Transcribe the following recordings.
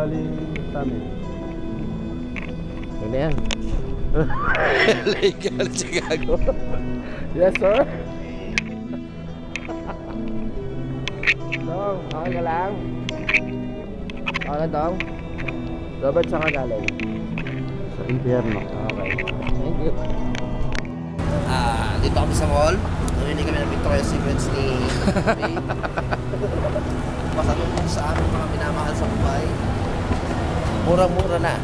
bali tamid. Ano yan? Legal Chicago. Yes sir. Dong, okay ka lang? Okay Dong? Robert, saan ka galing? Sa impyerno. Okay, thank you. Dito kami sa mall. Narinig kami ng Victoria's Secrets ni May. Pasalubong sa aming mga minamahal sa Dubai. Murang-mura na.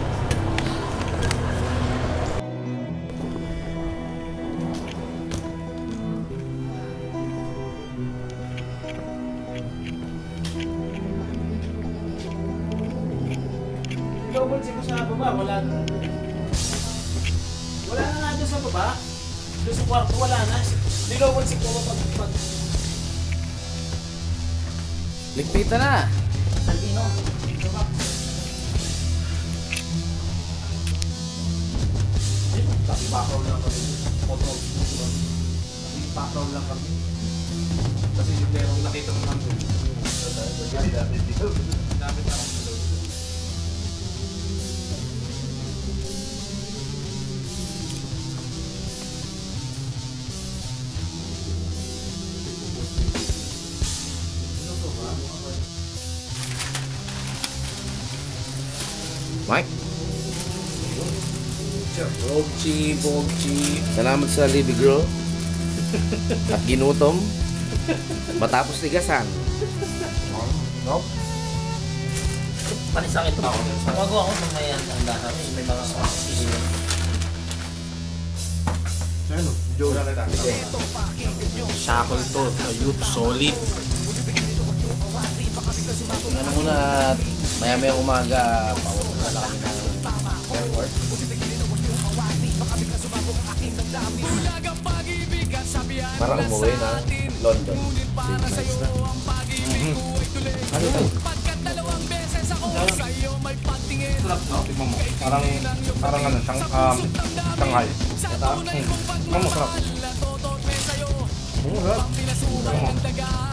Pinobonsin ko sa baba, wala na. Wala na nga doon sa baba. Doon sa kwarto, wala na. Pinobonsin ko pag... Ligpitan na! Salvino, dito ba? Tapi background lang kami. Background lang kami. Kasi yung lerong nakita mo namin. Dami na akong nalog. Mike? Bogchi. Salamat sa Libby Girl. At ginutom. Matapos tigasan. Nope. Panisakit ako. Magawa ko sa may andahan. May mga sisiyo. Ano? Joe na lang. Shackle to. Youth solid. Tingnan muna at maya-maya umaga pauwi na kami ng airport. Parang umuwi na London. 6 nights na. Ano ito? Sarap na, tignan mo. Parang ano, Shanghai. Tignan mo, sarap. Oo, sarap.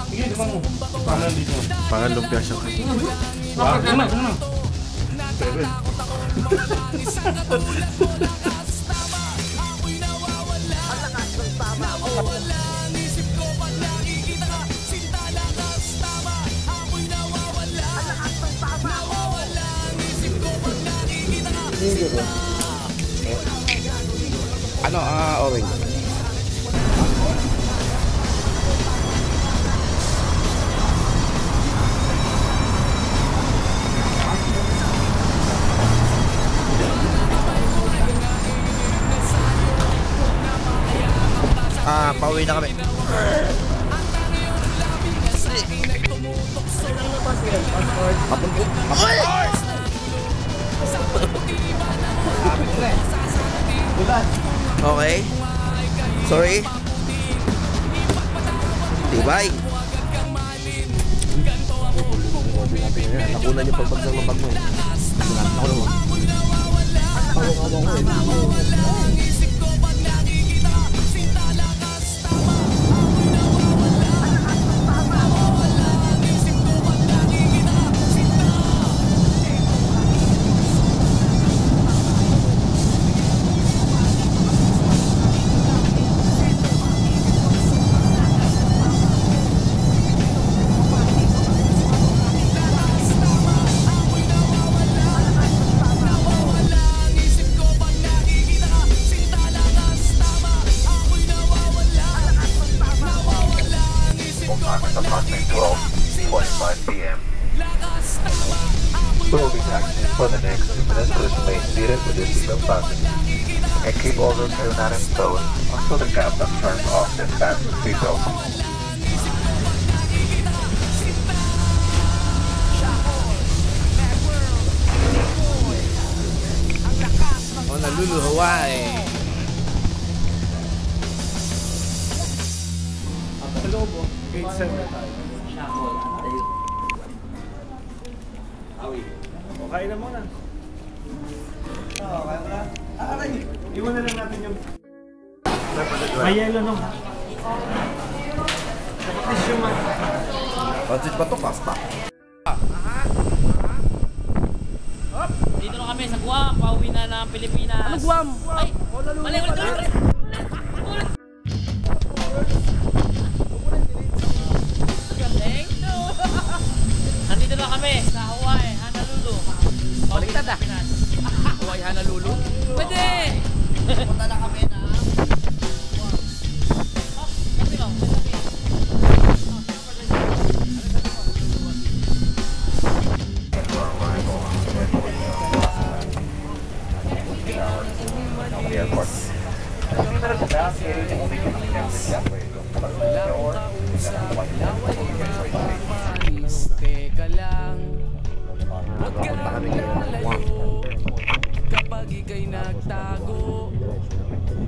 Sige, tignan mo. Paano yan dito? Parang lumpia siya. Wow, tignan mo. Bebe. Ano? Orange. Pauwi na kami. Okay. Sorry. Tibay. Nakunan yung pagbagsang ng bag mo. Approximately 12:25 p.m. We will be taxiing for the next 2 minutes. Please remain seated with your seatbelt fastened and keep all room aerodynamics closed until the captain turns off the fasten seatbelt. Honolulu, Hawaii. Gate 7 O, kain na muna. Oo, kain na. Aray! Iwan na lang natin yung... May yelo no? Tapos yung Pansit ba ito? Pasta. Dito na kami sa Guam, pauwi na ng Pilipinas. Ano Guam? Ay, mali, ulit. Thank you. Nandito na kami sa Hawaii, Honolulu. Baliktad ah. Hawaii, Honolulu. Pwede! Punta na kami na. The airport. 15 minutes about, the area will be coming down the jetway. Door, Teka lang, huwag kang lalayo. Kapag ika'y nagtago,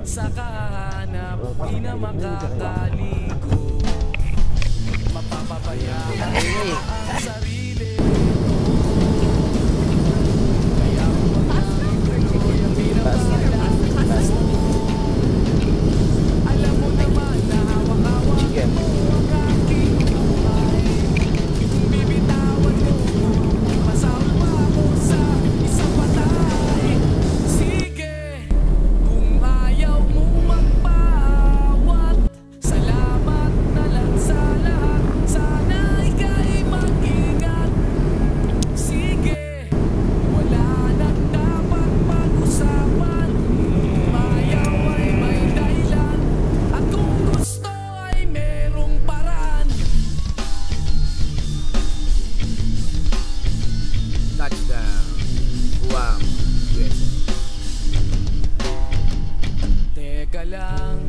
sa kahanap, di na makakaligo. Mapapabayaan ang sarili. Kaya huwag kang tuloy ang pinapalakas mo. Alam mo naman na hawak-hawak Chicken. mo ang aking buhay. Kung bibitawan mo, masama pa ako sa isang patay. Sige, kung ayaw mong magpaawat, salamat na lang sa lahat. Sana ika'y mag-ingat. Sige, wala nang dapat pag-usapan. Kung ayaw ay may dahilan, at kung gusto ay merong paraan. Touchdown. Guam, USA. Teka lang,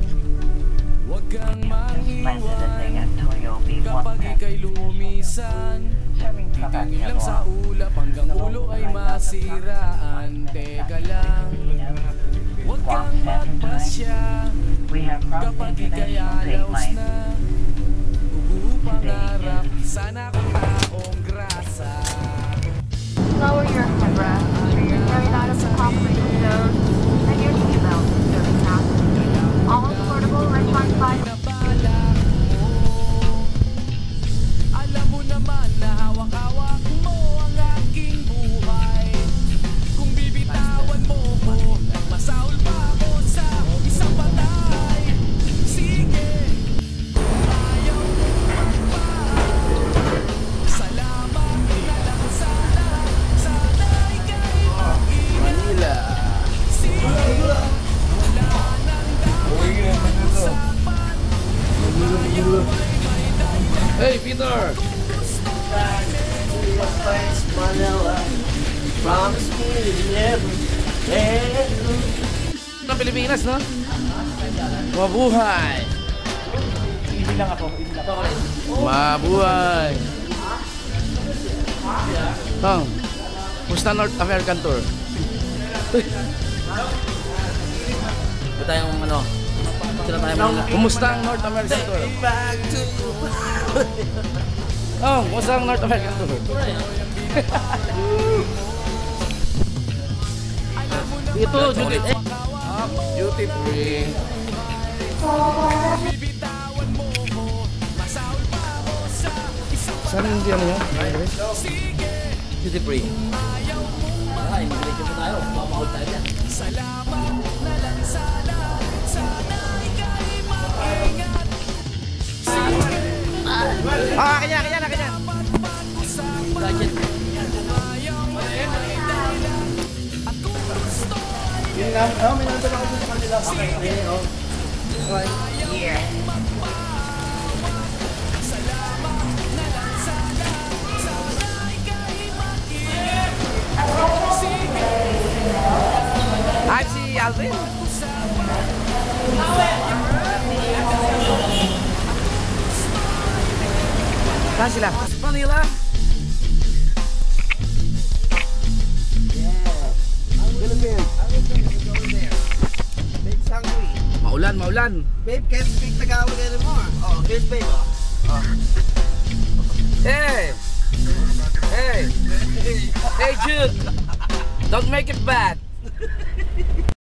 huwag kang mangiwan. Kapag ika'y lumisan, titingin lang sa ulap hanggang ulo ay masiraan. Teka lang, huwag kang magpasya. Kapag ika'y alaws na, bubuo pangarap, sana kung taong grasa. Lower your headrest, carry out of the operating zone, and your seatbelt service task. All portable electronic devices. Nabalak mo. Alam mo naman na hawak-hawak mo ang aking buhay. Kung bibitawan mo ko, masaul pa ako sa isang patay. Sige, kung ayaw mo magpaawat, salamat na lang sa lahat. Sana ika'y mag-ingat. Manila. Sige, wala nang dapat pag-usapan. Kung ayaw ay may dahilan. Hey, Peter! Sa Pilipinas, no? Mabuhay! Easy lang ako, easy lang ako. Mabuhay! Oh, musta North American tour? Ito tayong ano, sila tayo Manila. Kumusta ang North American tour? Oh, kumusta ang North American tour? Ito, duty eh. Duty free. Bibitawan mo ko, masaul pa ako sa isang Saan yung ano yun? sige. Duty free. Ayaw mong Ay, immigration po tayo, mamahol tayo dyan. salamat na lang sa lahat. Sana ika'y mag-ingat. Sige, Ah, kanya. pag-usapan. Budget. Kung ayaw ay may dahilan, at kung gusto ay Yun lang, may nandun ako dun sa kanila. Okay, oh. salamat na lang sa lahat. Sana ika'y mag-ingat. Sige, I'm si Alvin. Saan sila? Manila. Maulan. Babe, can't speak Tagalog anymore. Oh, here's babe. Hey, Jude. Don't make it bad.